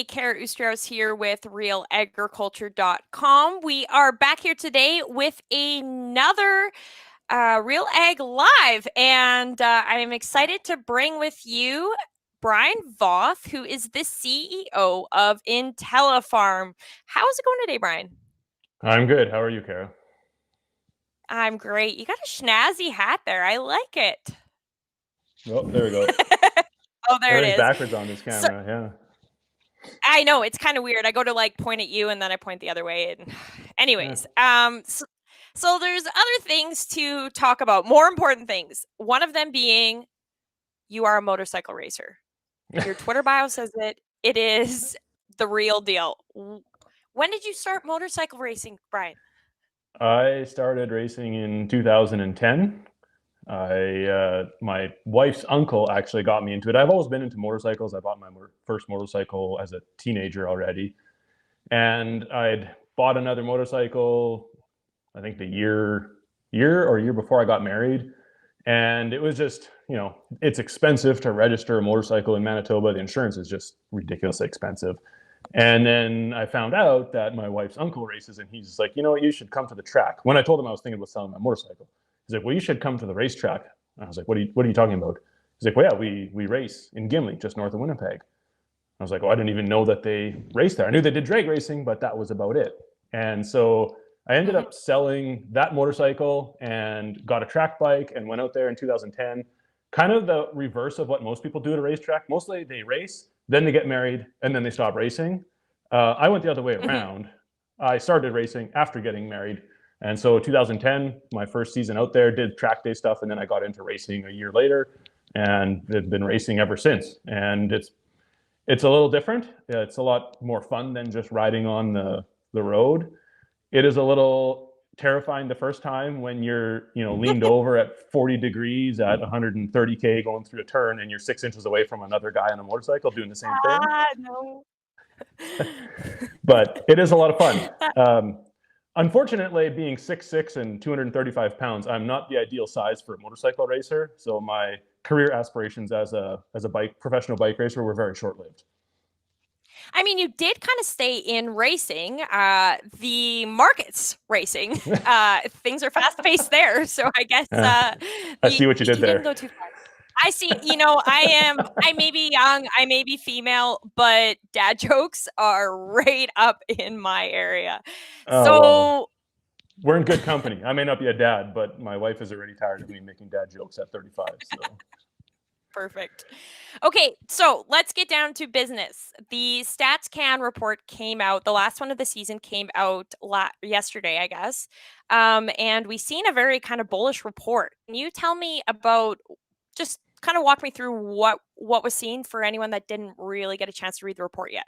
Hey, Kara Oosterhuis here with RealAgriculture.com. We are back here today with another RealAg Live, and I'm excited to bring with you Brian Voth, who is the CEO of IntelliFARM. How's it going today, Brian? I'm good. How are you, Kara? I'm great. You got a snazzy hat there. I like it. Oh, there we go. Oh, there it Everything's is. backwards on this So camera. Yeah. I know it's kind of weird. I go to like point at you and then I point the other way. And Yeah. anyways, so there's other things to talk about, more important things. One of them being you are a motorcycle racer. Your Twitter bio says it. It is the real deal. When did you start motorcycle racing, Brian? I started racing in 2010. My wife's uncle actually got me into it. I've always been into motorcycles. I bought my first motorcycle as a teenager already, and I'd bought another motorcycle. I think the year before I got married, and it was just it's expensive to register a motorcycle in Manitoba. The insurance is just ridiculously expensive. And then I found out that my wife's uncle races, and he's like, you know what, you should come to the track. When I told him I was thinking about selling my motorcycle, he's like, well, you should come to the racetrack. I was like, what are you talking about? He's like, well, yeah, we race in Gimli, just north of Winnipeg. I was like, well, I didn't even know that they raced there. I knew they did drag racing, but that was about it. And so I ended up selling that motorcycle and got a track bike and went out there in 2010. Kind of the reverse of what most people do at a racetrack. Mostly they race, then they get married, and then they stop racing. I went the other way around. I started racing after getting married. And so 2010, my first season out there, did track day stuff, and then I got into racing a year later and have been racing ever since. And it's a little different. It's a lot more fun than just riding on the road. It is a little terrifying the first time when you're leaned over at 40 degrees at 130K going through a turn and you're 6 inches away from another guy on a motorcycle doing the same thing. No. But it is a lot of fun. Unfortunately, being 6'6" and 235 pounds, I'm not the ideal size for a motorcycle racer. So my career aspirations as a professional bike racer were very short-lived. I mean, you did kind of stay in racing. The market's racing. Things are fast paced there, so I guess I see what you did you didn't there. go too far. I see. I may be young, I may be female, but dad jokes are right up in my area. Oh, well, So we're in good company. I may not be a dad, but my wife is already tired of me making dad jokes at 35. So perfect. Okay, so let's get down to business. The StatsCan report came out. The last one of the season came out yesterday, I guess. And we've seen a very kind of bullish report. Can you tell me about, just kind of walk me through what was seen for anyone that didn't really get a chance to read the report yet?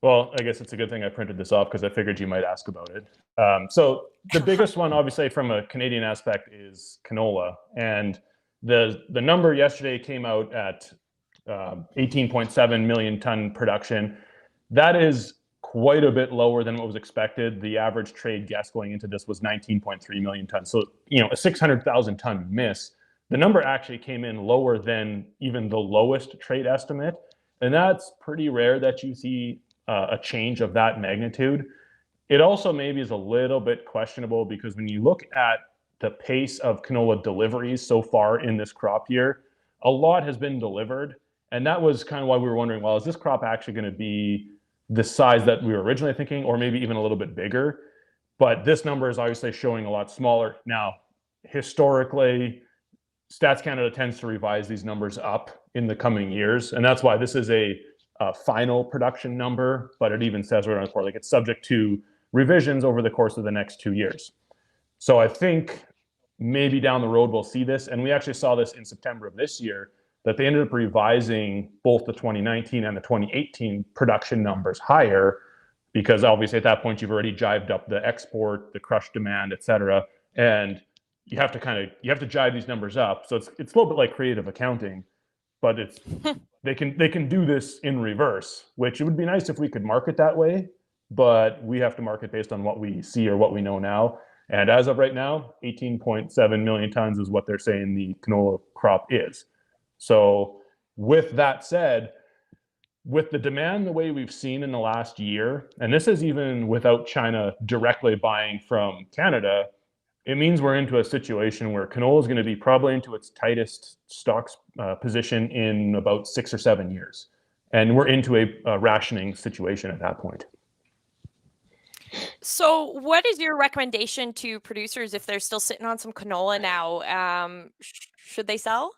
well, I guess it's a good thing I printed this off because I figured you might ask about it. So the biggest one, obviously, from a Canadian aspect is canola. And the number yesterday came out at 18.7 million ton production. That is quite a bit lower than what was expected. The average trade guess going into this was 19.3 million tons. So, a 600,000 ton miss. The number actually came in lower than even the lowest trade estimate. And that's pretty rare that you see a change of that magnitude. It also maybe is a little bit questionable because when you look at the pace of canola deliveries so far in this crop year, a lot has been delivered. And that was kind of why we were wondering, well, is this crop actually going to be the size that we were originally thinking, or maybe even a little bit bigger? But this number is obviously showing a lot smaller. Now, historically, Stats Canada tends to revise these numbers up in the coming years. And that's why this is a final production number, but it even says right on the report, like it's subject to revisions over the course of the next 2 years. So I think maybe down the road we'll see this. And we actually saw this in September of this year, that they ended up revising both the 2019 and the 2018 production numbers higher, because obviously at that point you've already jived up the export, the crush demand, et cetera. And you have to jive these numbers up. So it's a little bit like creative accounting, but they can do this in reverse, which it would be nice if we could market that way, but we have to market based on what we see or what we know now. And as of right now, 18.7 million tons is what they're saying the canola crop is. So with that said, with the demand the way we've seen in the last year, and this is even without China directly buying from Canada, it means we're into a situation where canola is going to be probably into its tightest stocks position in about 6 or 7 years. And we're into a rationing situation at that point. So, what is your recommendation to producers if they're still sitting on some canola now? Should they sell?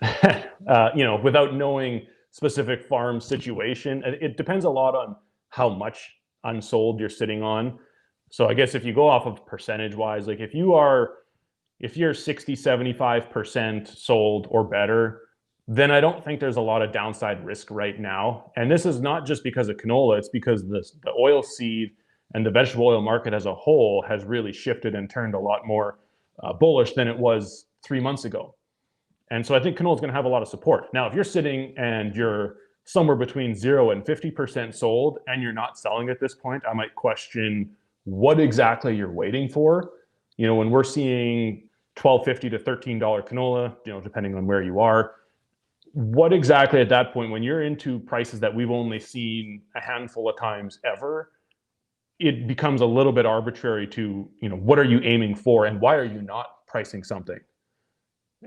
Without knowing specific farm situation, it depends a lot on how much unsold you're sitting on. So I guess if you go off of percentage wise, like if you're 60, 75% sold or better, then I don't think there's a lot of downside risk right now. And this is not just because of canola, it's because the oil seed and the vegetable oil market as a whole has really shifted and turned a lot more bullish than it was 3 months ago. And so I think canola is going to have a lot of support. Now, if you're sitting and you're somewhere between 0 and 50% sold and you're not selling at this point, I might question what exactly you're waiting for. When we're seeing $12.50 to $13 canola, depending on where you are, what exactly at that point, when you're into prices that we've only seen a handful of times ever, it becomes a little bit arbitrary to, what are you aiming for and why are you not pricing something?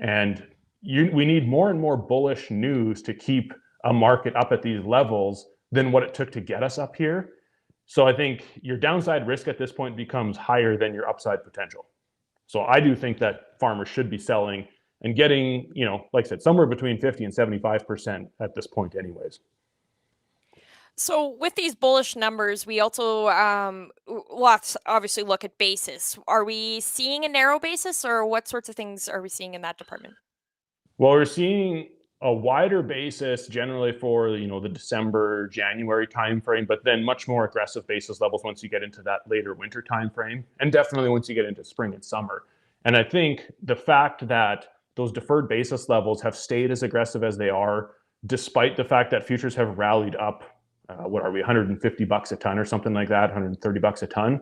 And we need more and more bullish news to keep a market up at these levels than what it took to get us up here. So I think your downside risk at this point becomes higher than your upside potential. So I do think that farmers should be selling and getting, like I said, somewhere between 50 and 75% at this point anyways. So, with these bullish numbers, we also lots obviously look at basis. Are we seeing a narrow basis, or what sorts of things are we seeing in that department? Well, we're seeing a wider basis generally for the December, January timeframe, but then much more aggressive basis levels once you get into that later winter timeframe, and definitely once you get into spring and summer. And I think the fact that those deferred basis levels have stayed as aggressive as they are, despite the fact that futures have rallied up, what are we, $150 a ton or something like that, $130 a ton,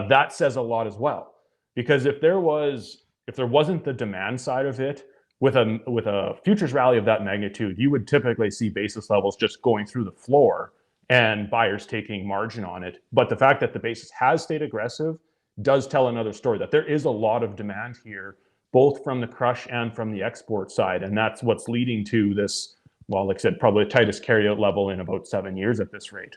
that says a lot as well. Because if there wasn't the demand side of it, with a futures rally of that magnitude, you would typically see basis levels just going through the floor and buyers taking margin on it. But the fact that the basis has stayed aggressive does tell another story, that there is a lot of demand here, both from the crush and from the export side. And that's what's leading to this, well, like I said, probably the tightest carryout level in about 7 years at this rate.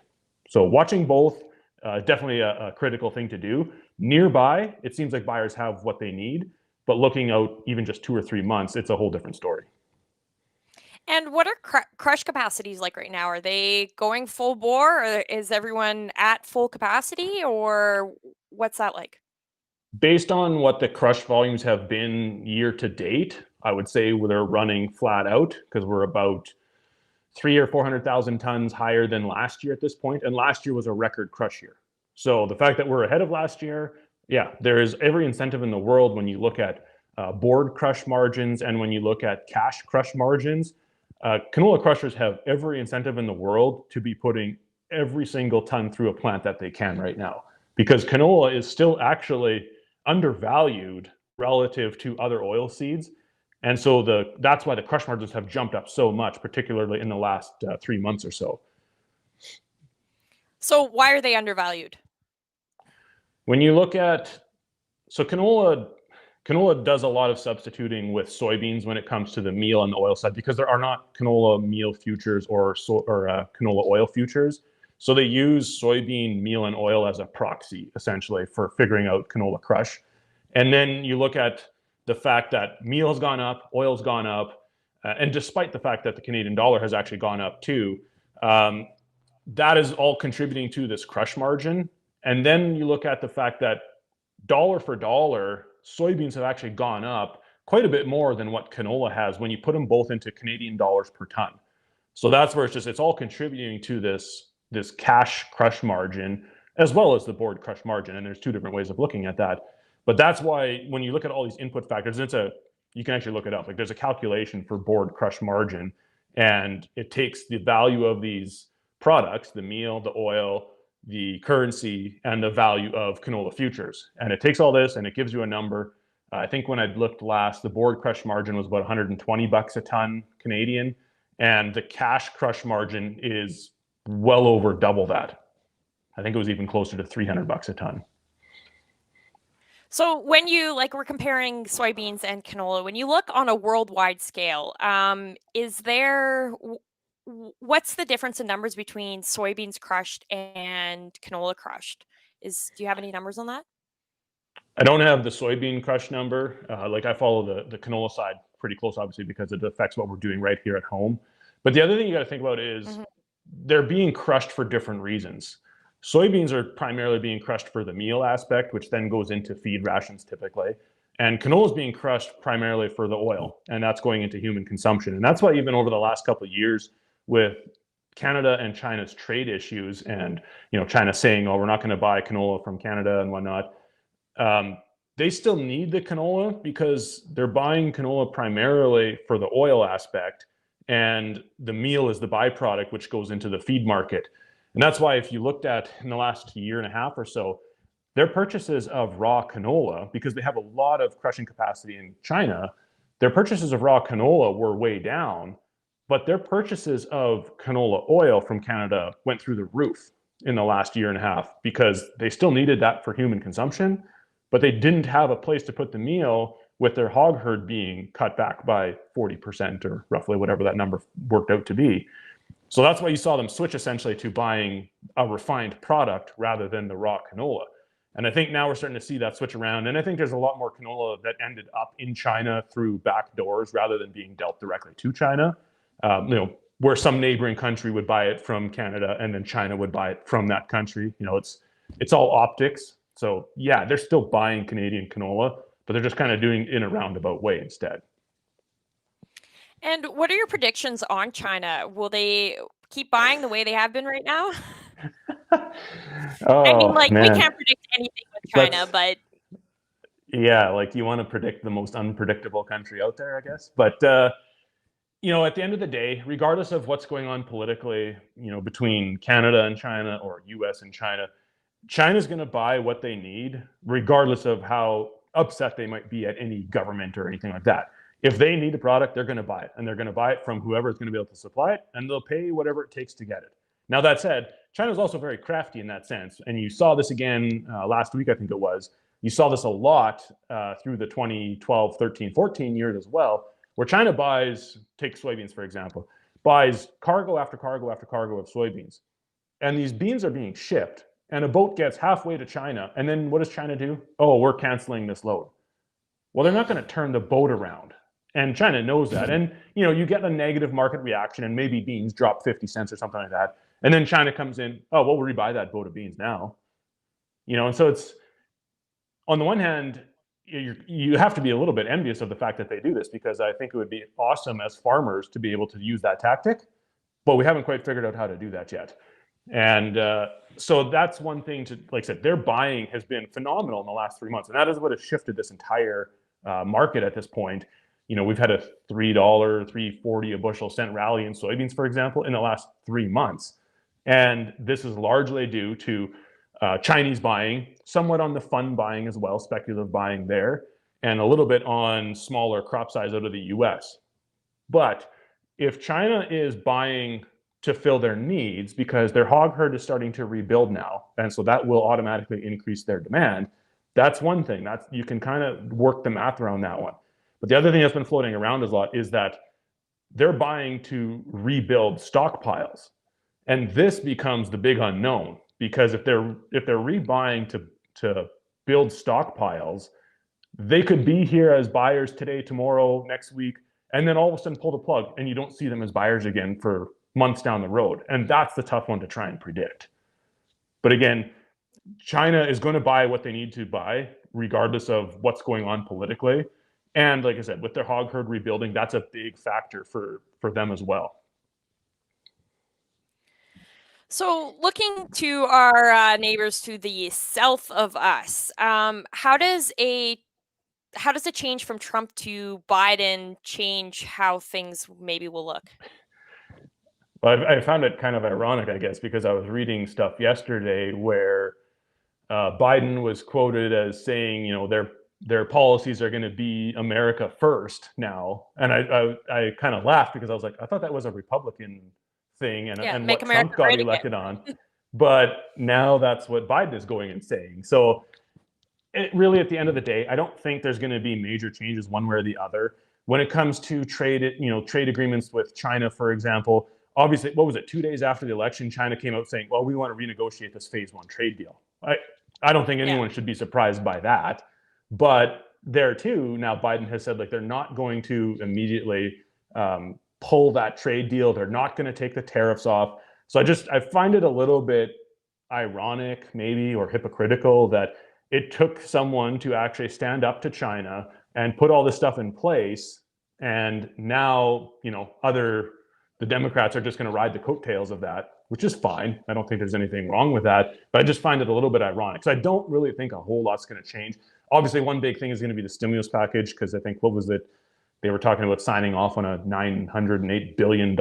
So watching both, definitely a critical thing to do. Nearby, it seems like buyers have what they need. But looking out even just 2 or 3 months, it's a whole different story. And what are crush capacities like right now? Are they going full bore, or is everyone at full capacity, or what's that like? Based on what the crush volumes have been year to date, I would say they're running flat out because we're about 300,000 or 400,000 tons higher than last year at this point, and last year was a record crush year. So the fact that we're ahead of last year, yeah, there is every incentive in the world when you look at board crush margins and when you look at cash crush margins. Canola crushers have every incentive in the world to be putting every single ton through a plant that they can right now, because canola is still actually undervalued relative to other oil seeds. And so that's why the crush margins have jumped up so much, particularly in the last 3 months or so. So, why are they undervalued? When you look at, so canola does a lot of substituting with soybeans when it comes to the meal and the oil side, because there are not canola meal futures or canola oil futures. So they use soybean meal and oil as a proxy, essentially, for figuring out canola crush. And then you look at the fact that meal has gone up, oil's gone up, and despite the fact that the Canadian dollar has actually gone up too, that is all contributing to this crush margin. And then you look at the fact that dollar for dollar, soybeans have actually gone up quite a bit more than what canola has when you put them both into Canadian dollars per ton. So that's where it's all contributing to this cash crush margin as well as the board crush margin. And there's two different ways of looking at that. But that's why when you look at all these input factors, you can actually look it up. Like there's a calculation for board crush margin, and it takes the value of these products, the meal, the oil, the currency, and the value of canola futures. And it takes all this and it gives you a number. I think when I looked last, the board crush margin was about $120 a ton Canadian. and the cash crush margin is well over double that. I think it was even closer to $300 a ton. So when you we're comparing soybeans and canola, when you look on a worldwide scale, what's the difference in numbers between soybeans crushed and canola crushed? Do you have any numbers on that? I don't have the soybean crush number. I follow the canola side pretty close, obviously, because it affects what we're doing right here at home. But the other thing you got to think about is they're being crushed for different reasons. Soybeans are primarily being crushed for the meal aspect, which then goes into feed rations typically. And canola is being crushed primarily for the oil, and that's going into human consumption. And that's why even over the last couple of years with Canada and China's trade issues and China saying, oh, we're not going to buy canola from Canada and whatnot, they still need the canola because they're buying canola primarily for the oil aspect, and the meal is the byproduct, which goes into the feed market. And that's why if you looked at in the last year and a half or so, their purchases of raw canola, because they have a lot of crushing capacity in China, their purchases of raw canola were way down, but their purchases of canola oil from Canada went through the roof in the last year and a half because they still needed that for human consumption, but they didn't have a place to put the meal with their hog herd being cut back by 40% or roughly whatever that number worked out to be. So that's why you saw them switch essentially to buying a refined product rather than the raw canola. And I think now we're starting to see that switch around. And I think there's a lot more canola that ended up in China through back doors rather than being dealt directly to China. Where some neighboring country would buy it from Canada and then China would buy it from that country. It's all optics. So yeah, they're still buying Canadian canola, but they're just kind of doing it in a roundabout way instead. And what are your predictions on China? Will they keep buying the way they have been right now? I mean, Oh we man, can't predict anything with China, but yeah, you want to predict the most unpredictable country out there, I guess. But at the end of the day, regardless of what's going on politically, between Canada and China or US and China, China's going to buy what they need, regardless of how upset they might be at any government or anything like that. If they need a product, they're going to buy it, and they're going to buy it from whoever is going to be able to supply it, and they'll pay whatever it takes to get it. Now, that said, China's also very crafty in that sense, and you saw this again last week, I think it was. You saw this a lot through the 2012, 13, 14 years as well, where China take soybeans, for example, buys cargo after cargo after cargo of soybeans. And these beans are being shipped, and a boat gets halfway to China, and then what does China do? Oh, we're canceling this load. Well, they're not going to turn the boat around. And China knows that. And, you get a negative market reaction, and maybe beans drop 50 cents or something like that. And then China comes in, oh, well, we'll rebuy that boat of beans now. And so it's, on the one hand, you have to be a little bit envious of the fact that they do this, because I think it would be awesome as farmers to be able to use that tactic, but we haven't quite figured out how to do that yet. And so that's one thing like I said, their buying has been phenomenal in the last 3 months. And that is what has shifted this entire market at this point. We've had a $3, $3.40 a bushel cent rally in soybeans, for example, in the last 3 months. And this is largely due to Chinese buying, somewhat on the fund buying as well, speculative buying there, and a little bit on smaller crop size out of the US. But if China is buying to fill their needs because their hog herd is starting to rebuild now, and so that will automatically increase their demand, that's one thing. You can kind of work the math around that one. But the other thing that's been floating around a lot is that they're buying to rebuild stockpiles. And this becomes the big unknown, because if they're rebuying to build stockpiles, they could be here as buyers today, tomorrow, next week, and then all of a sudden pull the plug, and you don't see them as buyers again for months down the road. And that's the tough one to try and predict. But again, China is going to buy what they need to buy, regardless of what's going on politically. And like I said, with their hog herd rebuilding, that's a big factor for them as well. So looking to our neighbors to the south of us, how does a change from Trump to Biden change how things maybe will look? Well, I found it kind of ironic, I guess, because I was reading stuff yesterday where Biden was quoted as saying, their policies are going to be America first now. And I kind of laughed because I was like, I thought that was a Republican thing Yeah, and make what America Trump got great again. elected on. But now that's what Biden is going and saying. So it really, at the end of the day, I don't think there's going to be major changes one way or the other when it comes to trade agreements with China, for example. Obviously, what was it? 2 days after the election, China came out saying, "Well, we want to renegotiate this phase one trade deal." I don't think Yeah. anyone should be surprised by that. But there too, now Biden has said like they're not going to immediately pull that trade deal. They're not going to take the tariffs off. So I find it a little bit ironic, maybe, or hypocritical that it took someone to actually stand up to China and put all this stuff in place. And now, the Democrats are just going to ride the coattails of that, which is fine. I don't think there's anything wrong with that. But I just find it a little bit ironic. So I don't really think a whole lot's going to change. Obviously, one big thing is going to be the stimulus package, because I think, what was it? They were talking about signing off on a $908 billion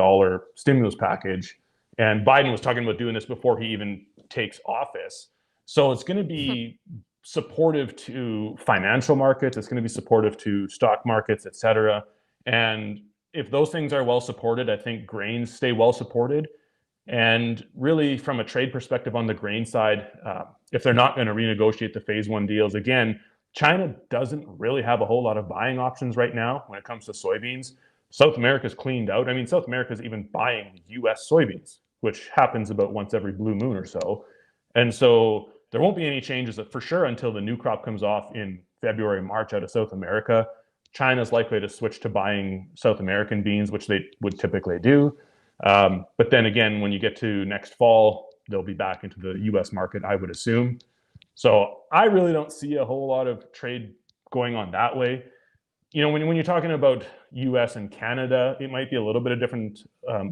stimulus package. And Biden was talking about doing this before he even takes office. So it's going to be supportive to financial markets. It's going to be supportive to stock markets, et cetera. And if those things are well supported, I think grains stay well supported. And really, from a trade perspective on the grain side, if they're not going to renegotiate the phase one deals, again, China doesn't really have a whole lot of buying options right now when it comes to soybeans. South America's cleaned out. I mean, South America's even buying US soybeans, which happens about once every blue moon or so. And so there won't be any changes for sure until the new crop comes off in February, March out of South America. China's likely to switch to buying South American beans, which they would typically do. But then again, when you get to next fall, they'll be back into the US market, I would assume. So I really don't see a whole lot of trade going on that way. When you're talking about US and Canada, it might be a little bit of different,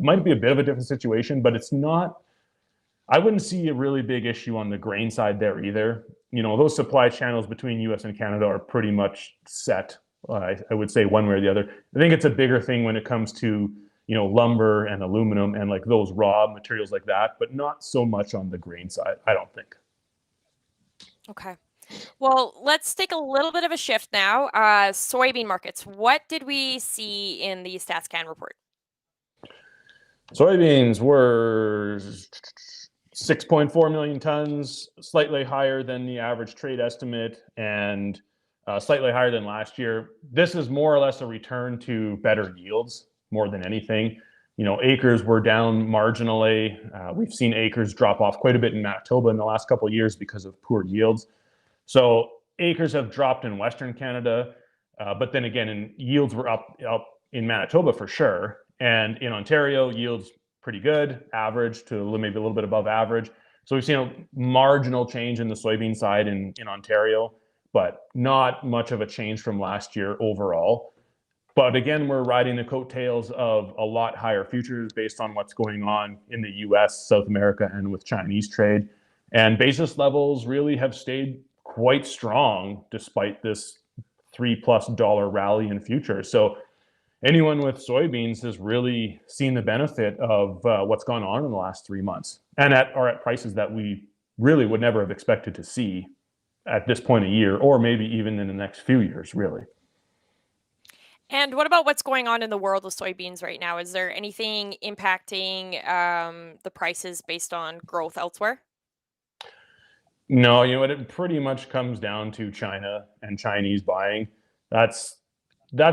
might be a bit of a different situation, but it's not, I wouldn't see a really big issue on the grain side there either. Those supply channels between US and Canada are pretty much set. I would say one way or the other. I think it's a bigger thing when it comes to, lumber and aluminum and like those raw materials like that, but not so much on the grain side, I don't think. Okay. Well, let's take a little bit of a shift now. Soybean markets. What did we see in the StatsCan report? Soybeans were 6.4 million tons, slightly higher than the average trade estimate and slightly higher than last year. This is more or less a return to better yields more than anything. Acres were down marginally. We've seen acres drop off quite a bit in Manitoba in the last couple of years because of poor yields. So acres have dropped in Western Canada, but then again, yields were up in Manitoba for sure. And in Ontario, yields pretty good, average to maybe a little bit above average. So we've seen a marginal change in the soybean side in Ontario, but not much of a change from last year overall. But again, we're riding the coattails of a lot higher futures based on what's going on in the US, South America, and with Chinese trade. And basis levels really have stayed quite strong despite this $3+ rally in futures. So anyone with soybeans has really seen the benefit of what's gone on in the last 3 months, and are at prices that we really would never have expected to see at this point of year, or maybe even in the next few years, really. And what about what's going on in the world of soybeans right now? Is there anything impacting the prices based on growth elsewhere? No, it pretty much comes down to China and Chinese buying. That's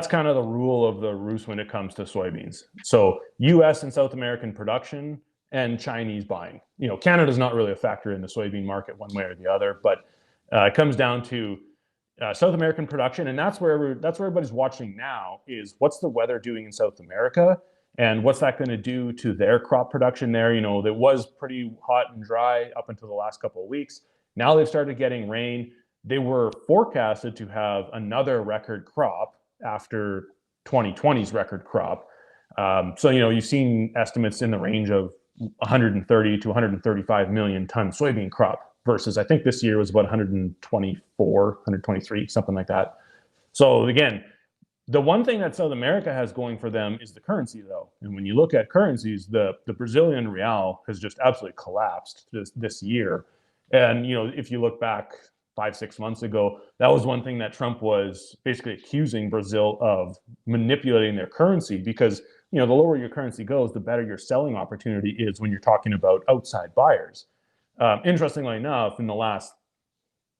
kind of the rule of the roost when it comes to soybeans. So US and South American production and Chinese buying. Canada's not really a factor in the soybean market one way or the other, but it comes down to South American production, and that's where everybody's watching now, is what's the weather doing in South America, and what's that going to do to their crop production there. That was pretty hot and dry up until the last couple of weeks. Now they've started getting rain. They were forecasted to have another record crop after 2020's record crop. So you've seen estimates in the range of 130 to 135 million ton soybean crop, versus I think this year was about 124, 123, something like that. So again, the one thing that South America has going for them is the currency, though. And when you look at currencies, the Brazilian real has just absolutely collapsed this year. And if you look back 5-6 months ago, that was one thing that Trump was basically accusing Brazil of manipulating their currency, because the lower your currency goes, the better your selling opportunity is when you're talking about outside buyers. Interestingly enough, in the last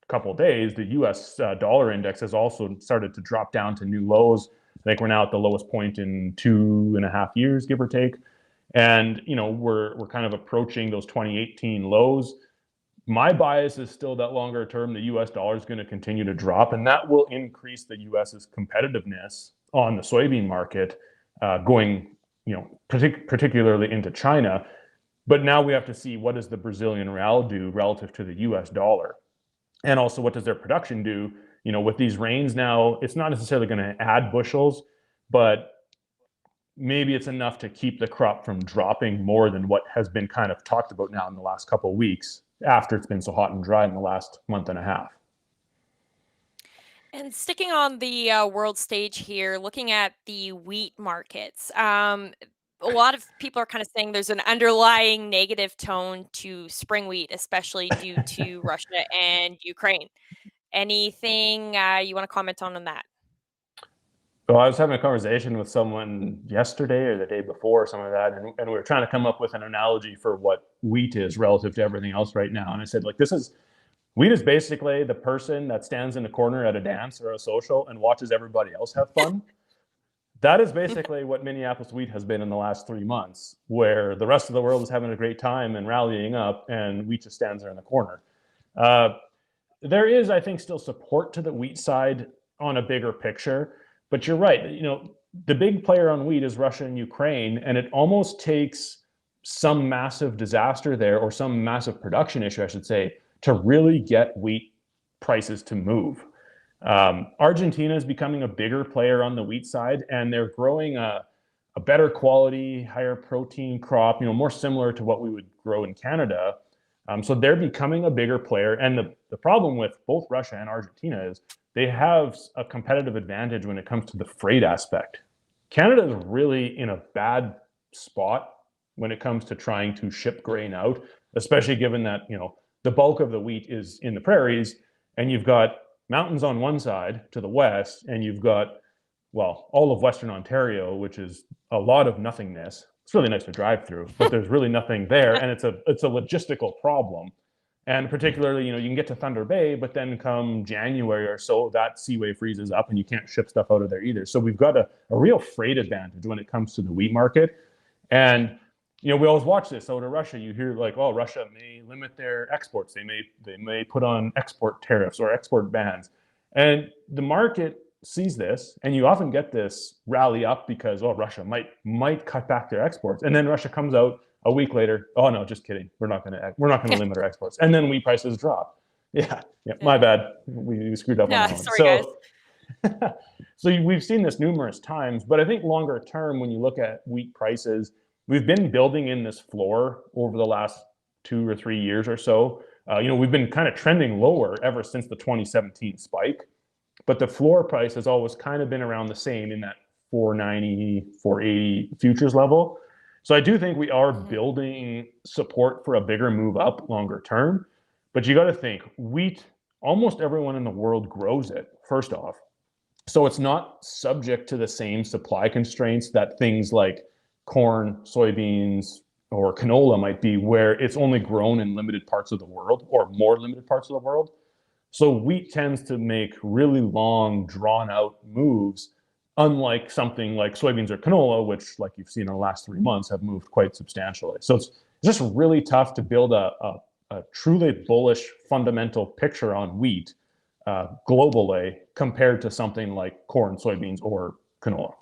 couple of days, the U.S. Dollar index has also started to drop down to new lows. I think we're now at the lowest point in 2.5 years, give or take. And we're kind of approaching those 2018 lows. My bias is still that longer term, the U.S. dollar is going to continue to drop, and that will increase the U.S.'s competitiveness on the soybean market, going, particularly into China. But now we have to see, what does the Brazilian real do relative to the U.S. dollar, and also what does their production do? With these rains now, it's not necessarily going to add bushels, but maybe it's enough to keep the crop from dropping more than what has been kind of talked about now in the last couple of weeks, after it's been so hot and dry in the last month and a half. And sticking on the world stage here, looking at the wheat markets, a lot of people are kind of saying there's an underlying negative tone to spring wheat, especially due to Russia and Ukraine. Anything you want to comment on that? Well, I was having a conversation with someone yesterday or the day before, some of that, and we were trying to come up with an analogy for what wheat is relative to everything else right now. And I said, wheat is basically the person that stands in a corner at a dance or a social and watches everybody else have fun. That is basically what Minneapolis wheat has been in the last 3 months, where the rest of the world is having a great time and rallying up, and wheat just stands there in the corner. There is, I think, still support to the wheat side on a bigger picture. But you're right. The big player on wheat is Russia and Ukraine, and it almost takes some massive disaster there, or some massive production issue, I should say, to really get wheat prices to move. Argentina is becoming a bigger player on the wheat side, and they're growing a better quality, higher protein crop, more similar to what we would grow in Canada. So they're becoming a bigger player. And the problem with both Russia and Argentina is they have a competitive advantage when it comes to the freight aspect. Canada is really in a bad spot when it comes to trying to ship grain out, especially given that, the bulk of the wheat is in the prairies, and you've got mountains on one side to the west, and you've got, all of Western Ontario, which is a lot of nothingness. It's really nice to drive through, but there's really nothing there, and it's a logistical problem. And particularly, you can get to Thunder Bay, but then come January or so, that seaway freezes up and you can't ship stuff out of there either. So we've got a real freight advantage when it comes to the wheat market. And we always watch this out of Russia. You hear Russia may limit their exports. They may put on export tariffs or export bans. And the market sees this, and you often get this rally up because, Russia might cut back their exports. And then Russia comes out a week later, oh no, just kidding. We're not going to limit our exports. And then wheat prices drop. Yeah, my bad. We screwed up on that one. Sorry, guys. So we've seen this numerous times, but I think longer term, when you look at wheat prices, we've been building in this floor over the last 2 or 3 years or so. We've been kind of trending lower ever since the 2017 spike, but the floor price has always kind of been around the same in that 490, 480 futures level. So I do think we are building support for a bigger move up longer term. But you got to think, wheat, almost everyone in the world grows it, first off. So it's not subject to the same supply constraints that things like corn, soybeans, or canola might be, where it's only grown in limited parts of the world, or more limited parts of the world. So wheat tends to make really long, drawn out moves, unlike something like soybeans or canola, which, like you've seen in the last 3 months, have moved quite substantially. So it's just really tough to build a truly bullish fundamental picture on wheat globally compared to something like corn, soybeans, or canola.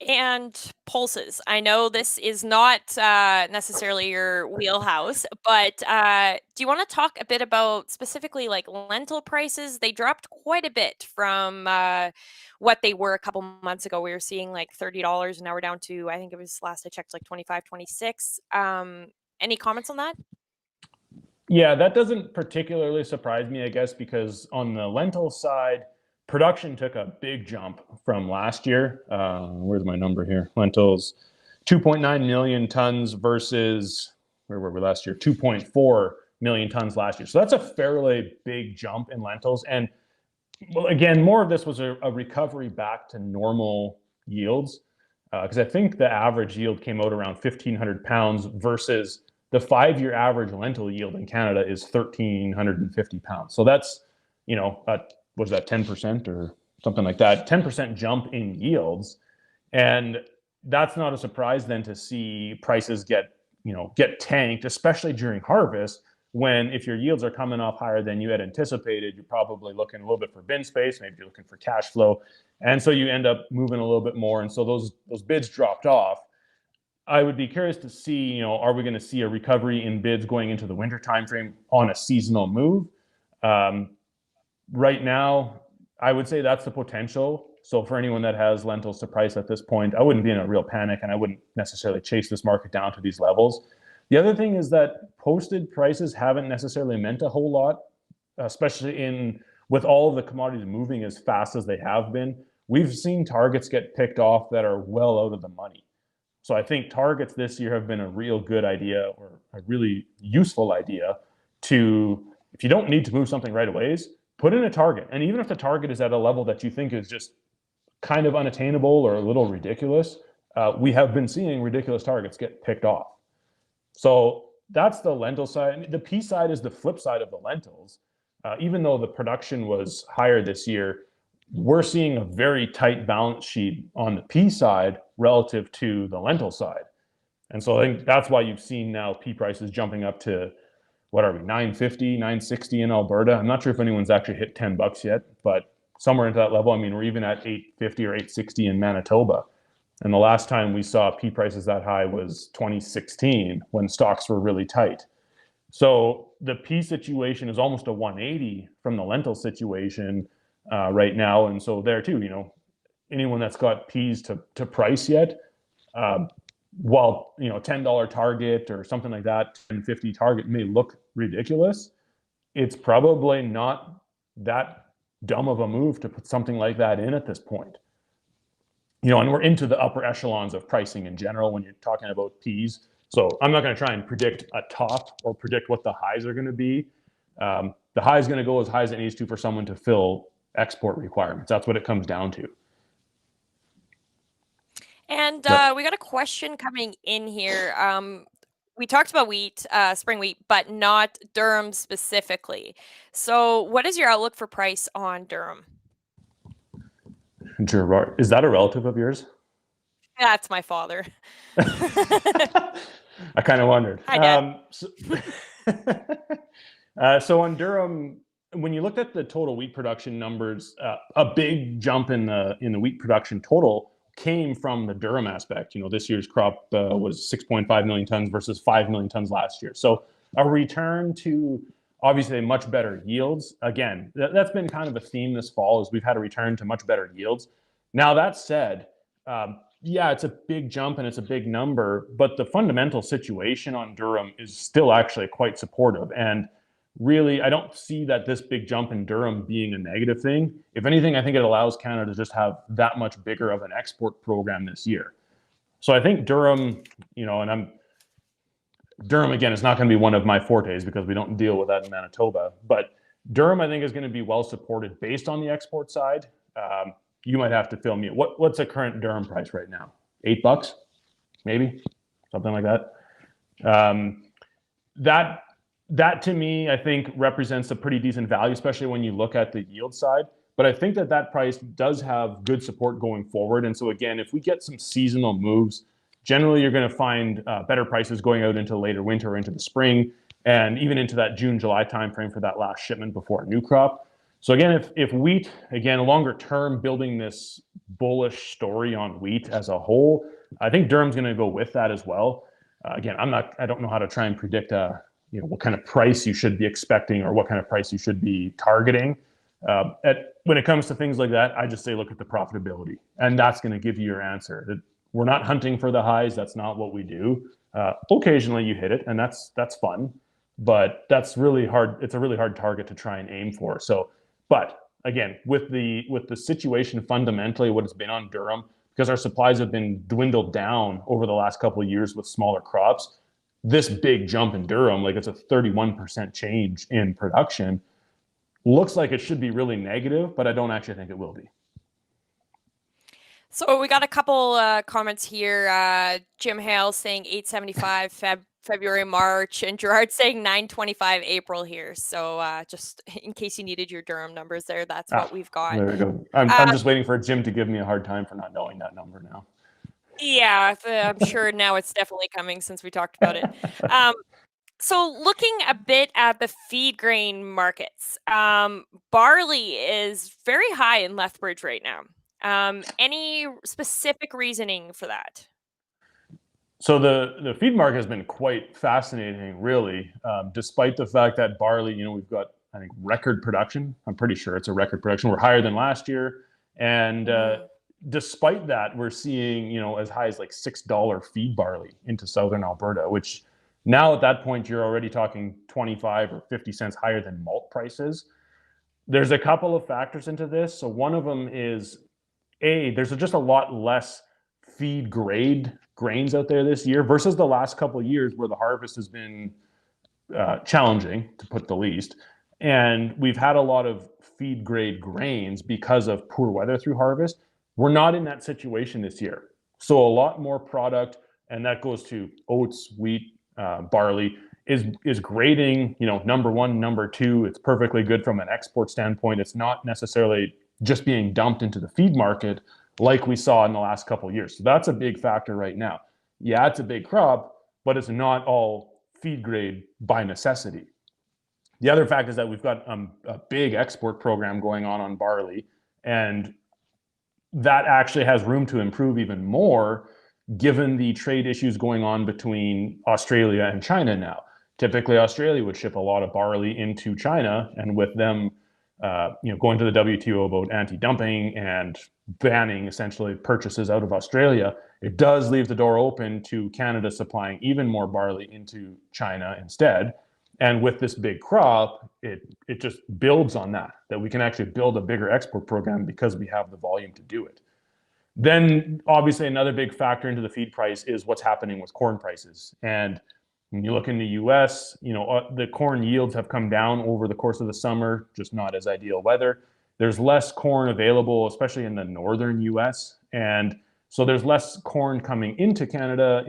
And pulses. I know this is not necessarily your wheelhouse, but do you want to talk a bit about specifically like lentil prices? They dropped quite a bit from what they were a couple months ago. We were seeing like $30, and now we're down to, I think it was last I checked, like 25, 26. Any comments on that? Yeah, that doesn't particularly surprise me, I guess, because on the lentil side, production took a big jump from last year. Where's my number here? Lentils, 2.9 million tons versus, where were we last year? 2.4 million tons last year. So that's a fairly big jump in lentils. And well, again, more of this was a recovery back to normal yields, because I think the average yield came out around 1,500 pounds versus the 5-year average lentil yield in Canada is 1,350 pounds. So that's, was that 10% or something like that? 10% jump in yields. And that's not a surprise then to see prices get tanked, especially during harvest, when if your yields are coming off higher than you had anticipated, you're probably looking a little bit for bin space, maybe you're looking for cash flow. And so you end up moving a little bit more. And so those bids dropped off. I would be curious to see, are we going to see a recovery in bids going into the winter timeframe on a seasonal move? Right now, I would say that's the potential. So for anyone that has lentils to price at this point, I wouldn't be in a real panic, and I wouldn't necessarily chase this market down to these levels. The other thing is that posted prices haven't necessarily meant a whole lot, especially with all of the commodities moving as fast as they have been. We've seen targets get picked off that are well out of the money. So I think targets this year have been a real good idea, or a really useful idea to, if you don't need to move something right away, put in a target. And even if the target is at a level that you think is just kind of unattainable or a little ridiculous, we have been seeing ridiculous targets get picked off. So that's the lentil side. The pea side is the flip side of the lentils. Even though the production was higher this year, we're seeing a very tight balance sheet on the pea side relative to the lentil side. And so I think that's why you've seen now pea prices jumping up to, what are we, 950, 960 in Alberta. I'm not sure if anyone's actually hit $10 yet, but somewhere into that level. I mean, we're even at 850 or 860 in Manitoba. And the last time we saw pea prices that high was 2016, when stocks were really tight. So the pea situation is almost a 180 from the lentil situation right now. And so there too, anyone that's got peas to price yet, while $10 target or something like that, $10.50 target may look ridiculous, it's probably not that dumb of a move to put something like that in at this point. And we're into the upper echelons of pricing in general when you're talking about peas. So I'm not going to try and predict a top or predict what the highs are going to be. The high is going to go as high as it needs to for someone to fill export requirements. That's what it comes down to. And we got a question coming in here. We talked about wheat, spring wheat, but not durum specifically. So what is your outlook for price on durum? Gerard, is that a relative of yours? That's my father. I kind of wondered. Hi, Dad. So on durum, when you looked at the total wheat production numbers, a big jump in the wheat production total came from the durum aspect. This year's crop was 6.5 million tons versus 5 million tons last year. So a return to obviously much better yields. Again, that's been kind of a theme this fall, is we've had a return to much better yields. Now that said, yeah, it's a big jump and it's a big number, but the fundamental situation on durum is still actually quite supportive. And really, I don't see that this big jump in durum being a negative thing. If anything, I think it allows Canada to just have that much bigger of an export program this year. So I think durum, durum, again, is not going to be one of my fortes because we don't deal with that in Manitoba. But durum, I think, is going to be well supported based on the export side. You might have to fill me. What's the current durum price right now? $8, maybe, something like that. That to me, I think, represents a pretty decent value, especially when you look at the yield side. But I think that price does have good support going forward. And so again, if we get some seasonal moves, generally you're going to find better prices going out into later winter or into the spring, and even into that June, July timeframe for that last shipment before a new crop. So again, if wheat, again, longer term, building this bullish story on wheat as a whole, I think durum's going to go with that as well. Again, I don't know how to try and predict what kind of price you should be expecting or what kind of price you should be targeting. When it comes to things like that, I just say look at the profitability, and that's going to give you your answer. That we're not hunting for the highs. That's not what we do. Occasionally you hit it, and that's fun, but that's really hard. It's a really hard target to try and aim for. So, but again, with the situation fundamentally, what it's been on durum, because our supplies have been dwindled down over the last couple of years with smaller crops, this big jump in Durham, like it's a 31% change in production, looks like it should be really negative, but I don't actually think it will be. So we got a couple comments here. Jim Hale saying 875 February, March, and Gerard saying 925 April here. So just in case you needed your Durham numbers there, that's what we've got. There we go. I'm just waiting for Jim to give me a hard time for not knowing that number now. Yeah, I'm sure now it's definitely coming since we talked about it. So looking a bit at the feed grain markets, barley is very high in Lethbridge right now. Any specific reasoning for that? So the feed market has been quite fascinating, really, despite the fact that barley, we've got, I think, record production. I'm pretty sure it's a record production. We're higher than last year. And despite that, we're seeing, as high as like $6 feed barley into southern Alberta, which now at that point, you're already talking 25 or 50 cents higher than malt prices. There's a couple of factors into this. So one of them is, there's just a lot less feed grade grains out there this year versus the last couple of years where the harvest has been challenging, to put the least. And we've had a lot of feed grade grains because of poor weather through harvest. We're not in that situation this year. So a lot more product, and that goes to oats, wheat, barley, is grading, number one, number two. It's perfectly good from an export standpoint. It's not necessarily just being dumped into the feed market like we saw in the last couple of years. So that's a big factor right now. Yeah, it's a big crop, but it's not all feed grade by necessity. The other fact is that we've got a big export program going on barley, and that actually has room to improve even more given the trade issues going on between Australia and China now. Typically, Australia would ship a lot of barley into China, and with them going to the WTO about anti-dumping and banning essentially purchases out of Australia, it does leave the door open to Canada supplying even more barley into China instead. And with this big crop, it just builds on that we can actually build a bigger export program because we have the volume to do it. Then obviously another big factor into the feed price is what's happening with corn prices. And when you look in the US, the corn yields have come down over the course of the summer, just not as ideal weather. There's less corn available, especially in the northern US. And so there's less corn coming into Canada,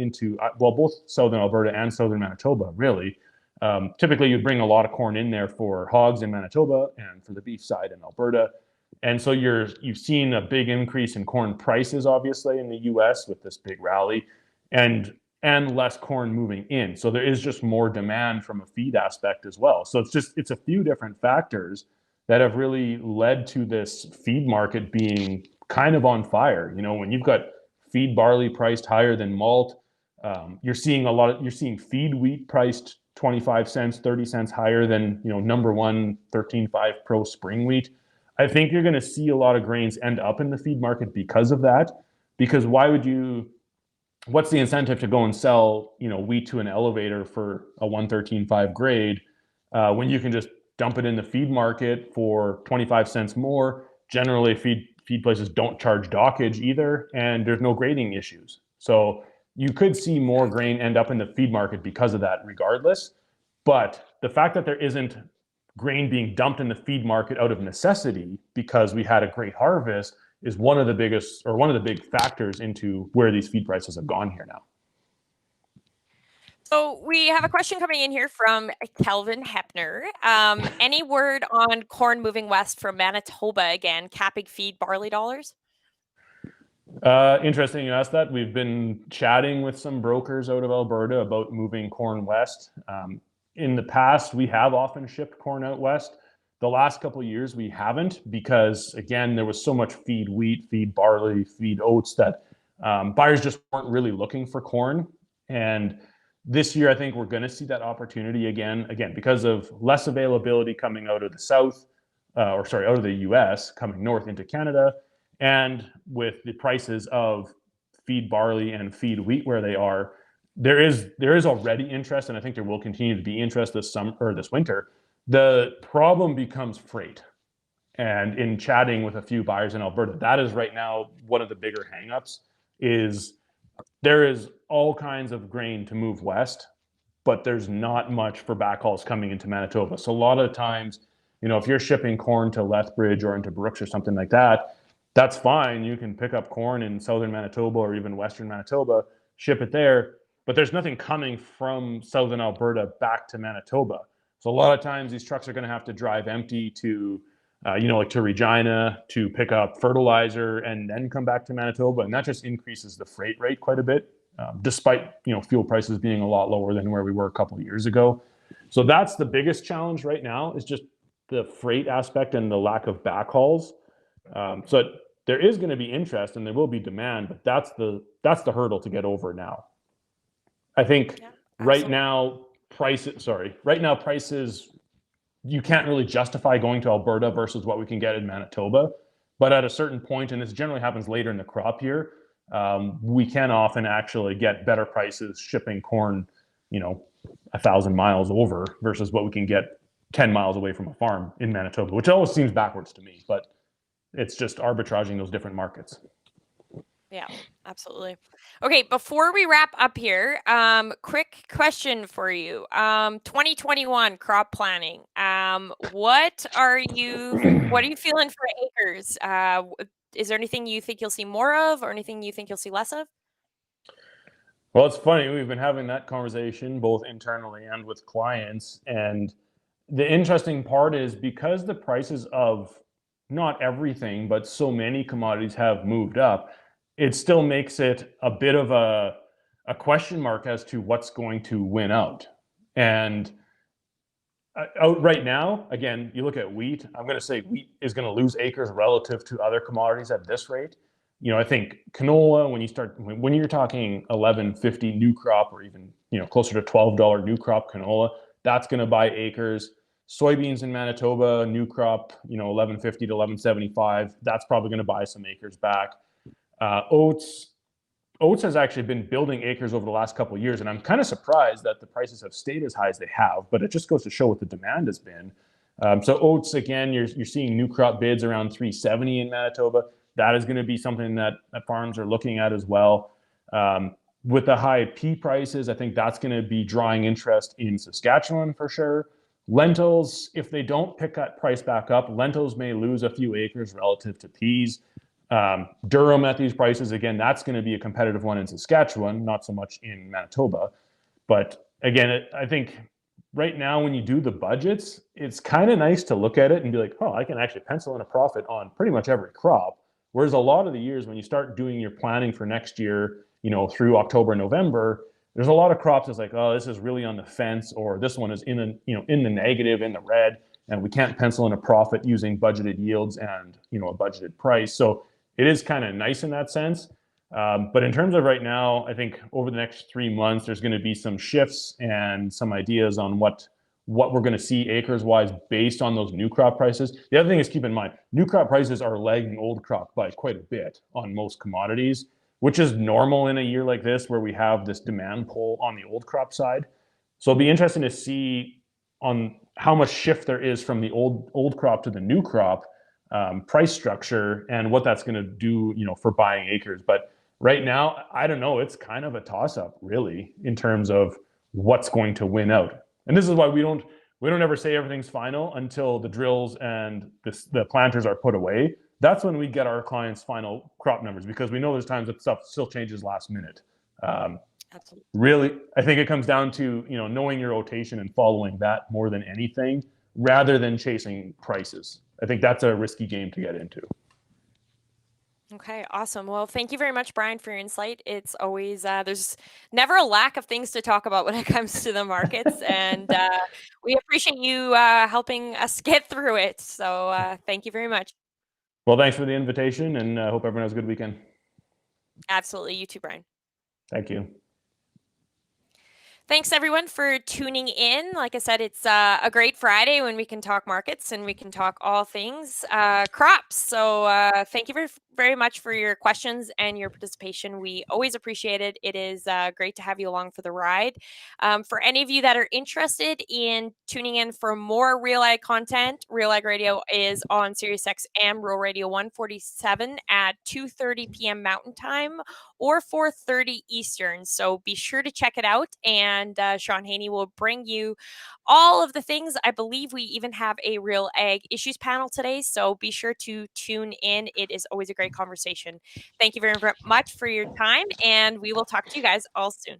both southern Alberta and southern Manitoba, really. Typically, you'd bring a lot of corn in there for hogs in Manitoba and for the beef side in Alberta. And so you've seen a big increase in corn prices, obviously, in the US with this big rally. And less corn moving in. So there is just more demand from a feed aspect as well. So it's a few different factors that have really led to this feed market being kind of on fire. When you've got feed barley priced higher than malt, you're seeing feed wheat priced 25 cents, 30 cents higher than, number one 13.5 Pro spring wheat. I think you're going to see a lot of grains end up in the feed market because of that. Because what's the incentive to go and sell, wheat to an elevator for a 113.5 grade when you can just dump it in the feed market for 25 cents more? Generally, feed places don't charge dockage either, and there's no grading issues. So you could see more grain end up in the feed market because of that regardless. But the fact that there isn't grain being dumped in the feed market out of necessity because we had a great harvest is one of the big factors into where these feed prices have gone here now. So we have a question coming in here from Kelvin Hepner. Any word on corn moving west from Manitoba again, capping feed barley dollars? Interesting you asked that. We've been chatting with some brokers out of Alberta about moving corn west. In the past, we have often shipped corn out west. The last couple of years, we haven't because, again, there was so much feed wheat, feed barley, feed oats that buyers just weren't really looking for corn. And this year, I think we're going to see that opportunity again, because of less availability coming out of the south, out of the US, coming north into Canada. And with the prices of feed barley and feed wheat where they are, there is already interest, and I think there will continue to be interest this winter. The problem becomes freight. And in chatting with a few buyers in Alberta, that is right now one of the bigger hangups is there is all kinds of grain to move west, but there's not much for backhauls coming into Manitoba. So a lot of times, if you're shipping corn to Lethbridge or into Brooks or something like that, that's fine. You can pick up corn in southern Manitoba or even western Manitoba, ship it there, but there's nothing coming from southern Alberta back to Manitoba. So a lot of times these trucks are going to have to drive empty to, like to Regina to pick up fertilizer and then come back to Manitoba, and that just increases the freight rate quite a bit, despite fuel prices being a lot lower than where we were a couple of years ago. So that's the biggest challenge right now, is just the freight aspect and the lack of backhauls. So there is going to be interest and there will be demand, but that's the hurdle to get over now. I think right now prices, you can't really justify going to Alberta versus what we can get in Manitoba. But at a certain point, and this generally happens later in the crop year, we can often actually get better prices shipping corn, 1,000 miles over versus what we can get 10 miles away from a farm in Manitoba, which always seems backwards to me, but it's just arbitraging those different markets. Yeah, absolutely. Okay, before we wrap up here, quick question for you. 2021 crop planning. What are you feeling for acres? Is there anything you think you'll see more of, or anything you think you'll see less of? Well, it's funny. We've been having that conversation both internally and with clients. And the interesting part is, because the prices of not everything, but so many commodities have moved up, it still makes it a bit of a question mark as to what's going to win out. And out right now, again, you look at wheat, I'm going to say wheat is going to lose acres relative to other commodities at this rate. I think canola, when you're talking 11.50 new crop, or even closer to $12 new crop canola, that's going to buy acres. Soybeans in Manitoba, new crop, 11.50 to 11.75, that's probably going to buy some acres back. Oats has actually been building acres over the last couple of years, and I'm kind of surprised that the prices have stayed as high as they have, but it just goes to show what the demand has been. So oats, again, you're seeing new crop bids around 370 in Manitoba. That is going to be something that farms are looking at as well. With the high pea prices, I think that's going to be drawing interest in Saskatchewan for sure. Lentils, if they don't pick that price back up, lentils may lose a few acres relative to peas. Durham at these prices, again, that's going to be a competitive one in Saskatchewan, not so much in Manitoba. But again, I think right now when you do the budgets, it's kind of nice to look at it and be like, oh, I can actually pencil in a profit on pretty much every crop. Whereas a lot of the years when you start doing your planning for next year, through October, November, there's a lot of crops that's like, oh, this is really on the fence, or this one is in the negative, in the red, and we can't pencil in a profit using budgeted yields and a budgeted price. So it is kind of nice in that sense. But in terms of right now, I think over the next 3 months, there's going to be some shifts and some ideas on what we're going to see acres wise based on those new crop prices. The other thing is, keep in mind, new crop prices are lagging old crop by quite a bit on most commodities, which is normal in a year like this where we have this demand pull on the old crop side. So it'll be interesting to see on how much shift there is from the old crop to the new crop price structure, and what that's going to do, for buying acres. But right now, I don't know. It's kind of a toss-up, really, in terms of what's going to win out. And this is why we don't ever say everything's final until the drills and the planters are put away. That's when we get our clients' final crop numbers, because we know there's times that stuff still changes last minute. Absolutely. Really, I think it comes down to knowing your rotation and following that more than anything, rather than chasing prices. I think that's a risky game to get into. Okay, awesome. Well, thank you very much, Brian, for your insight. It's always, there's never a lack of things to talk about when it comes to the markets, and we appreciate you helping us get through it. So thank you very much. Well, thanks for the invitation, and I hope everyone has a good weekend. Absolutely. You too, Brian. Thank you. Thanks, everyone, for tuning in. Like I said, it's a great Friday when we can talk markets and we can talk all things crops. So thank you very, very much for your questions and your participation. We always appreciate it. It is great to have you along for the ride. For any of you that are interested in tuning in for more RealAg content, RealAg Radio is on SiriusXM Rural Radio 147 at 2:30 p.m. Mountain Time or 4:30 Eastern. So be sure to check it out. And and Sean Haney will bring you all of the things. I believe we even have a RealAg issues panel today, so be sure to tune in. It is always a great conversation. Thank you very much for your time, and we will talk to you guys all soon.